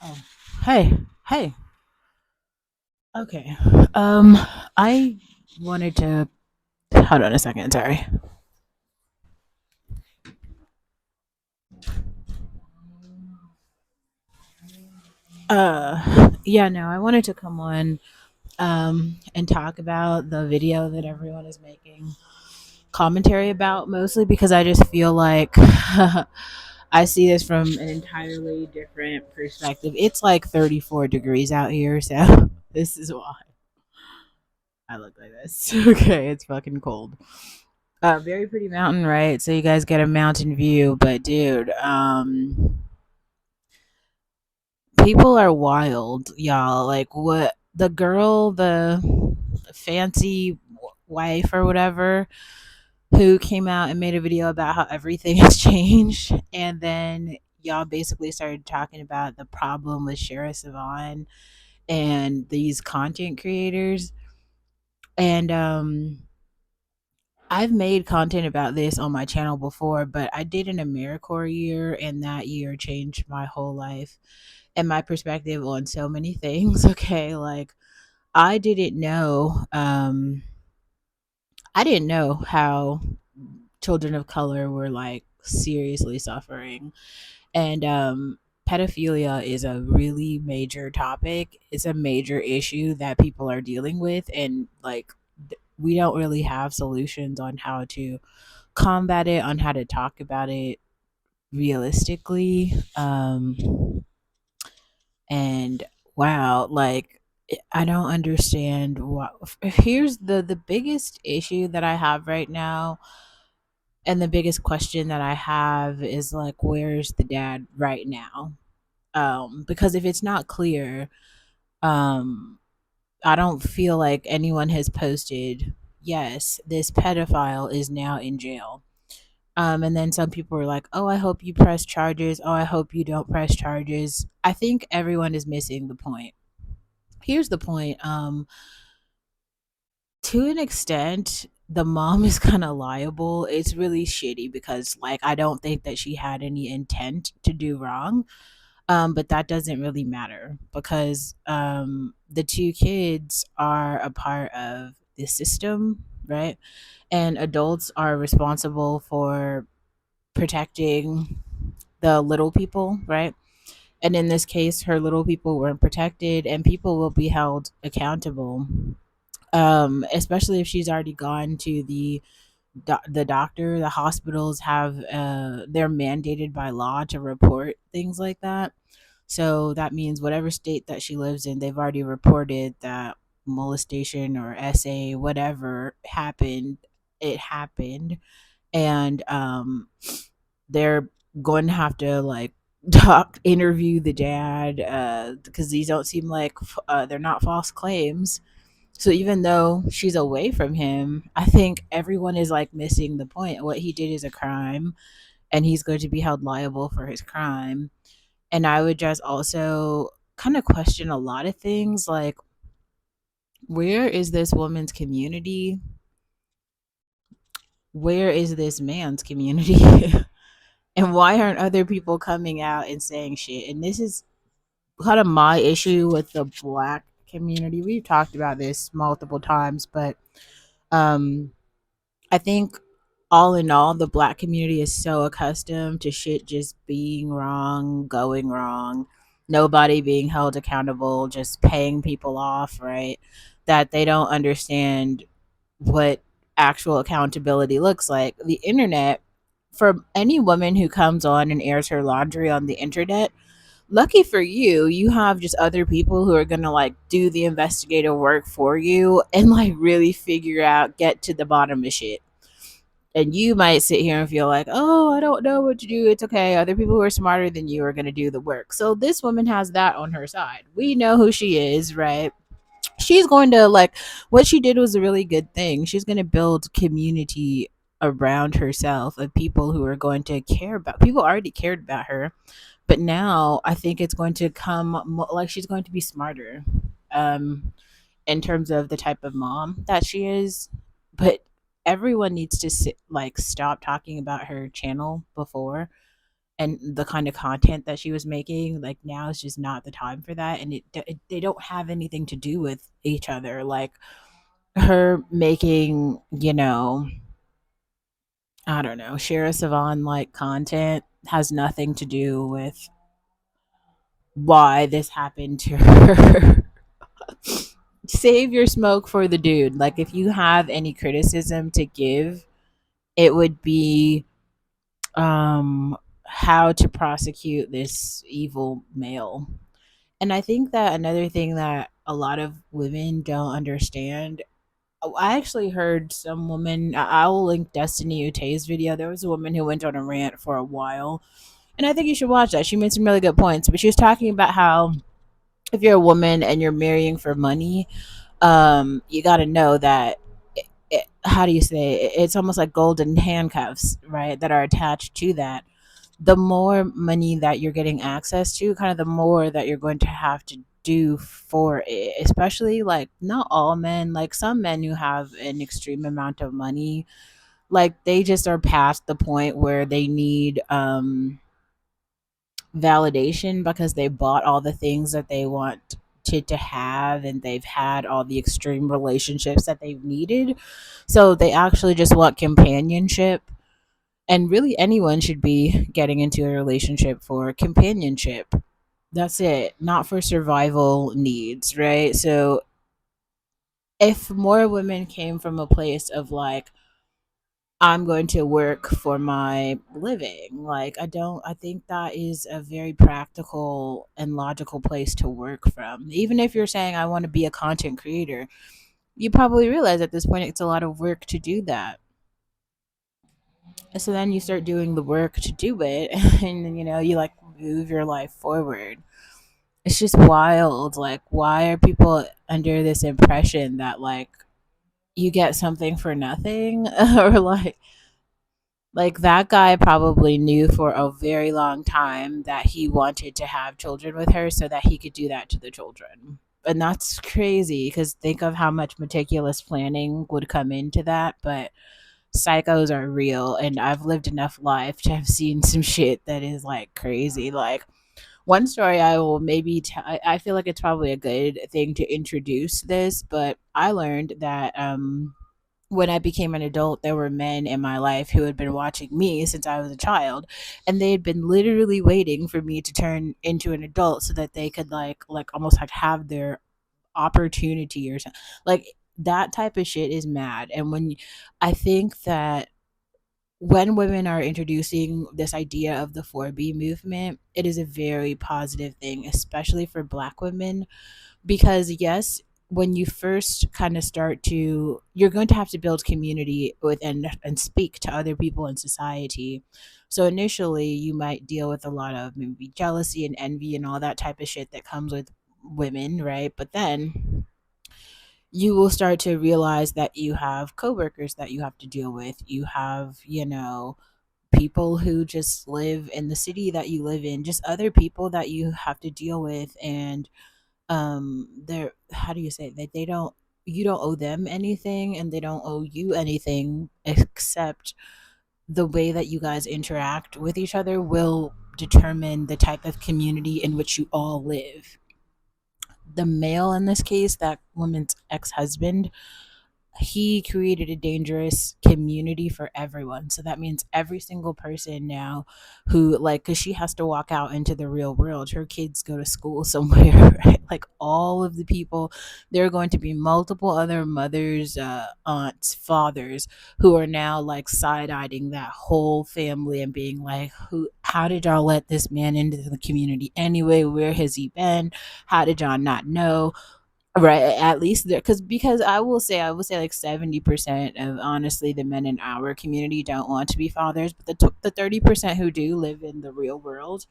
Oh, hey, hey. Okay. Um, I wanted to hold on a second. Sorry. Yeah, no, I wanted to come on and talk about the video that everyone is making commentary about, mostly because I just feel like I see this from an entirely different perspective. It's like 34 degrees out here, so this is why I look like this. Okay, it's fucking cold. Very pretty mountain, right? So you guys get a mountain view, but dude, people are wild, y'all. Like what the girl, the fancy wife or whatever, who came out and made a video about how everything has changed, and then y'all basically started talking about the problem with Shara Savon and these content creators, and I've made content about this on my channel before, but I did an AmeriCorps year, and that year changed my whole life and my perspective on so many things. Okay, like I didn't know, I didn't know how children of color were like seriously suffering, and pedophilia is a really major topic. It's a major issue that people are dealing with, and like we don't really have solutions on how to combat it, on how to talk about it realistically. And wow, like I don't understand what. Here's the biggest issue that I have right now, and the biggest question that I have is like, where's the dad right now? Because if it's not clear, um, I don't feel like anyone has posted, yes, this pedophile is now in jail. And then some people were like, oh, I hope you press charges. Oh, I hope you don't press charges. I think everyone is missing the point. Here's the point. To an extent, the mom is kind of liable. It's really shitty because, like, I don't think that she had any intent to do wrong. But that doesn't really matter because the two kids are a part of the system, right? And adults are responsible for protecting the little people, right? And in this case, her little people weren't protected, and people will be held accountable. Especially if she's already gone to the doctor. The hospitals have they're mandated by law to report things like that. So that means whatever state that she lives in, they've already reported that molestation or SA, whatever happened, it happened, and they're going to have to like interview the dad because these don't seem like they're not false claims. So even though she's away from him, I think everyone is like missing the point. What he did is a crime, and he's going to be held liable for his crime. And I would just also kind of question a lot of things like, where is this woman's community? Where is this man's community? And why aren't other people coming out and saying shit? And this is kind of my issue with the black community. We've talked about this multiple times, but um I think all in all, the black community is so accustomed to shit just being wrong, going wrong, nobody being held accountable, just paying people off, right? That they don't understand what actual accountability looks like. The internet, for any woman who comes on and airs her laundry on the internet, lucky for you, you have just other people who are going to like do the investigative work for you and like really figure out, get to the bottom of shit. And you might sit here and feel like, oh, I don't know what to do. It's okay. Other people who are smarter than you are going to do the work. So this woman has that on her side. We know who she is, right? She's going to like, what she did was a really good thing. She's going to build community around herself of people who are going to care about, people already cared about her, but now I think it's going to come like she's going to be smarter um in terms of the type of mom that she is. But everyone needs to sit, like stop talking about her channel before. and the kind of content that she was making. Like now is just not the time for that, and they don't have anything to do with each other. Like her making, I don't know, Shara Savon like content has nothing to do with why this happened to her. Save your smoke for the dude. Like if you have any criticism to give, it would be how to prosecute this evil male. And I think that another thing that a lot of women don't understand, I actually heard some woman, I will link Destiny Ute's video. There was a woman who went on a rant for a while, and I think you should watch that. She made some really good points, but she was talking about how if you're a woman and you're marrying for money, you got to know that how do you say it? It's almost like golden handcuffs, right, that are attached to that. The more money that you're getting access to, kind of the more that you're going to have to do for it. Especially like not all men, like some men who have an extreme amount of money, like they just are past the point where they need validation because they bought all the things that they want to have, and they've had all the extreme relationships that they've needed. So they actually just want companionship, and really anyone should be getting into a relationship for companionship. That's it, not for survival needs, right? So if more women came from a place of like, I'm going to work for my living, like I think that is a very practical and logical place to work from. Even if you're saying I want to be a content creator, you probably realize at this point it's a lot of work to do that. So then you start doing the work to do it, and you like move your life forward. It's just wild. Like, why are people under this impression that like you get something for nothing? Or like that guy probably knew for a very long time that he wanted to have children with her so that he could do that to the children. And that's crazy because think of how much meticulous planning would come into that. But psychos are real, and I've lived enough life to have seen some shit that is like crazy. Like one story I will maybe I feel like it's probably a good thing to introduce this, but I learned that when I became an adult, there were men in my life who had been watching me since I was a child, and they had been literally waiting for me to turn into an adult so that they could like almost like have their opportunity or something. Like that type of shit is mad. And I think that when women are introducing this idea of the 4B movement, it is a very positive thing, especially for Black women, because yes, when you first kind of start to, you're going to have to build community with and speak to other people in society. So initially you might deal with a lot of maybe jealousy and envy and all that type of shit that comes with women, right? But then you will start to realize that you have coworkers that you have to deal with. You have, people who just live in the city that you live in, just other people that you have to deal with. And they're, how do you say that, they don't, you don't owe them anything and they don't owe you anything, except the way that you guys interact with each other will determine the type of community in which you all live. The male in this case, that woman's ex-husband, he created a dangerous community for everyone. So that means every single person now who, like, because she has to walk out into the real world. Her kids go to school somewhere, right? Like, all of the people, there are going to be multiple other mothers, aunts, fathers who are now like side eyeing that whole family and being like, how did y'all let this man into the community anyway? Where has he been? How did y'all not know? Right, at least there, because I will say like 70% of honestly the men in our community don't want to be fathers, but the 30% who do live in the real world.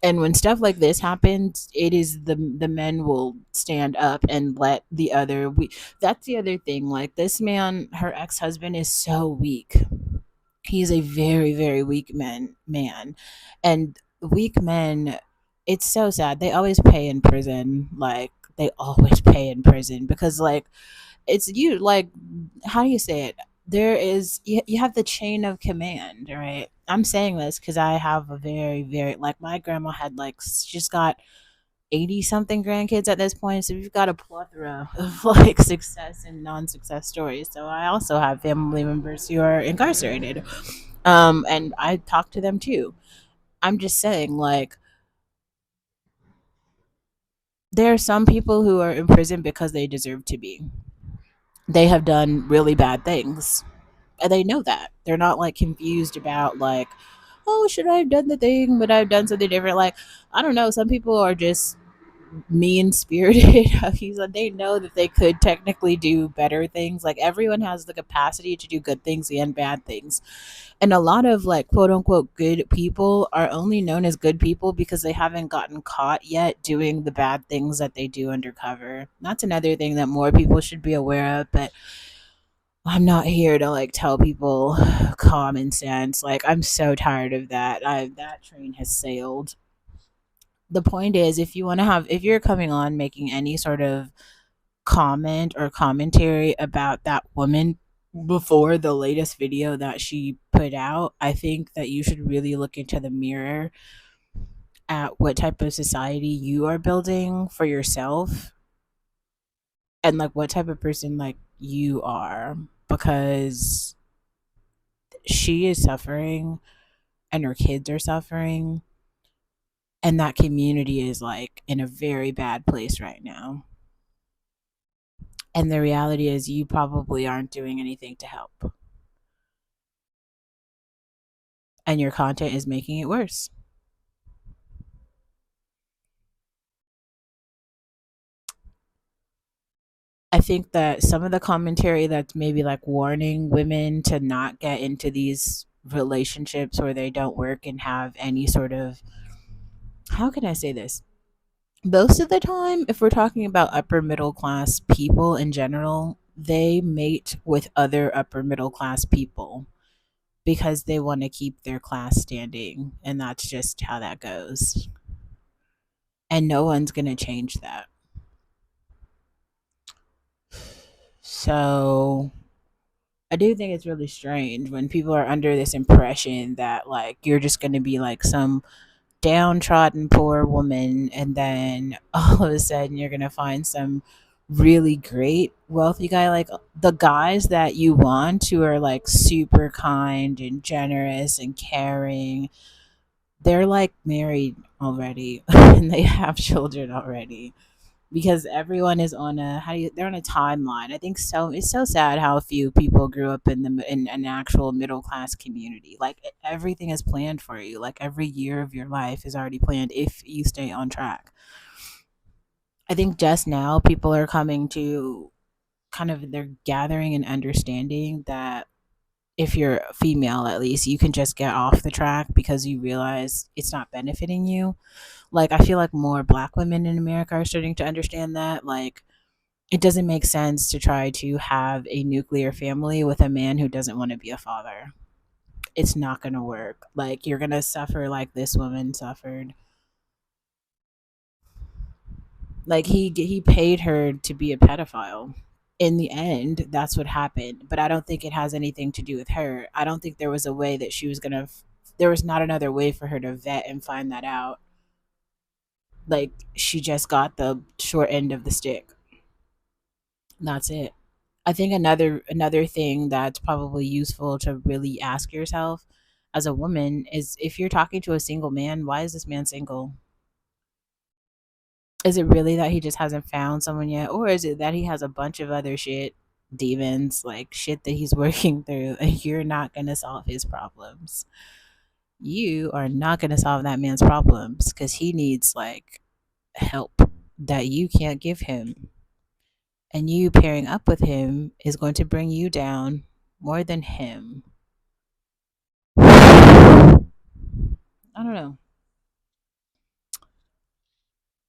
And when stuff like this happens, it is the men will stand up and let the other, we that's the other thing. Like this man, her ex-husband is so weak. He's a very very weak man. And weak men, it's so sad, they always pay in prison. Like they always pay in prison because like it's you, like, how do you say it, there is, you have the chain of command, right? I'm saying this because I have a very, very, like, my grandma had, like, she's got 80 something grandkids at this point. So we've got a plethora of like success and non success stories. So I also have family members who are incarcerated. And I talk to them too. I'm just saying, like, there are some people who are in prison because they deserve to be. They have done really bad things. And they know that. They're not like confused about like, oh, should I have done the thing, but I've done something different. Like, I don't know. Some people are just mean spirited. He's like, they know that they could technically do better things. Like, everyone has the capacity to do good things and bad things. And a lot of like quote unquote good people are only known as good people because they haven't gotten caught yet doing the bad things that they do undercover. That's another thing that more people should be aware of, but I'm not here to like tell people common sense. Like, I'm so tired of that. That train has sailed. The point is, if you want to have, if you're coming on making any sort of comment or commentary about that woman before the latest video that she put out, I think that you should really look into the mirror at what type of society you are building for yourself, and like what type of person like you are, because she is suffering and her kids are suffering, and that community is like in a very bad place right now. And the reality is, you probably aren't doing anything to help, and your content is making it worse. I think that some of the commentary that's maybe like warning women to not get into these relationships where they don't work and have any sort of, how can I say this? Most of the time, if we're talking about upper middle class people in general, they mate with other upper middle class people because they want to keep their class standing. And that's just how that goes. And no one's going to change that. So I do think it's really strange when people are under this impression that like you're just going to be like some downtrodden poor woman, and then all of a sudden you're going to find some really great wealthy guy. Like, the guys that you want who are like super kind and generous and caring, they're like married already and they have children already, because everyone is on a, how do you, they're on a timeline. I think so. It's so sad how few people grew up in an actual middle class community. Like, everything is planned for you. Like, every year of your life is already planned if you stay on track. I think just now people are coming to kind of, they're gathering and understanding that if you're female, at least you can just get off the track because you realize it's not benefiting you. Like, I feel like more black women in America are starting to understand that. Like, it doesn't make sense to try to have a nuclear family with a man who doesn't want to be a father. It's not going to work. Like, you're going to suffer like this woman suffered. Like, he paid her to be a pedophile. In the end, that's what happened. But I don't think it has anything to do with her. I don't think there was a way that she was going to, there was not another way for her to vet and find that out. Like, she just got the short end of the stick. That's it. I think another thing that's probably useful to really ask yourself as a woman is, if you're talking to a single man, why is this man single? Is it really that he just hasn't found someone yet, or is it that he has a bunch of other shit, demons, like shit that he's working through, and you're not going to solve his problems? You are not going to solve that man's problems because he needs like help that you can't give him. And you pairing up with him is going to bring you down more than him. I don't know.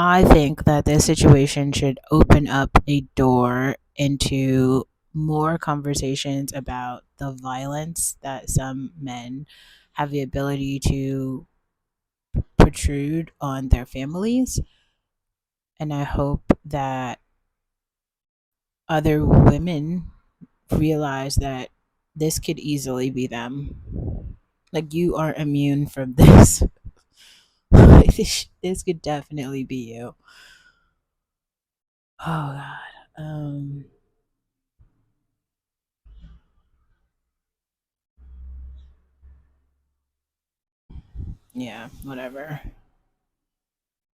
I think that this situation should open up a door into more conversations about the violence that some men have the ability to protrude on their families. And I hope that other women realize that this could easily be them. Like you are immune from this. This could definitely be you. Oh God. Yeah, whatever.